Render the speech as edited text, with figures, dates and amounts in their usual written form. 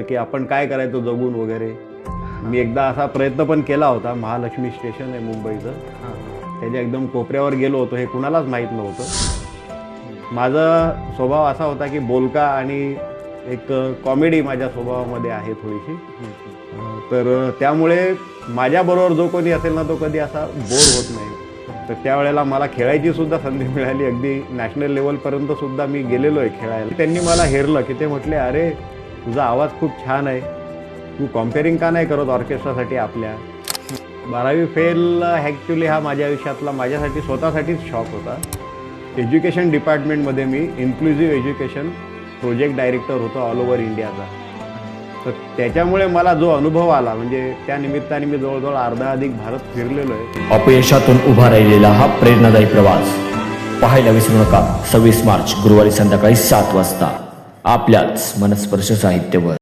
की आपण काय करायचं जगून वगैरे. मी एकदा असा प्रयत्न पण केला होता. महालक्ष्मी स्टेशन आहे मुंबईचं, त्याच्या एकदम कोपऱ्यावर गेलो होतो. हे कुणालाच माहीत नव्हतं. माझा स्वभाव असा होता की बोलका आणि एक कॉमेडी माझ्या स्वभावामध्ये आहे थोडीशी. तर त्यामुळे माझ्याबरोबर जो कोणी असेल ना तो कधी असा बोर होत नाही. तर त्यावेळेला मला खेळायची सुद्धा संधी मिळाली. अगदी नॅशनल लेवलपर्यंत सुद्धा मी गेलेलो आहे खेळायला. त्यांनी मला हेरलं की ते म्हटले, अरे तुझा आवाज खूप छान आहे, तू कॉम्पेअरिंग का नाही करत ऑर्केस्ट्रासाठी आपल्या. 12वी फेल ॲक्च्युली हा माझ्या आयुष्यातला माझ्यासाठी स्वतःसाठीच शॉक होता. एज्युकेशन डिपार्टमेंटमध्ये मी इन्क्लुझिव्ह एज्युकेशन प्रोजेक्ट डायरेक्टर होतो ऑल ओव्हर इंडियाचा. तर त्याच्यामुळे मला जो अनुभव आला म्हणजे त्या निमित्ताने मी जवळजवळ अर्धा-अधिक भारत फिरलेलो आहे. अपयशातून उभा राहिलेला हा प्रेरणादायी प्रवास पाहायला विसरू नका. 26 मार्च गुरुवारी संध्याकाळी 7 वाजता आपल्याच मनस्पर्श साहित्यवर.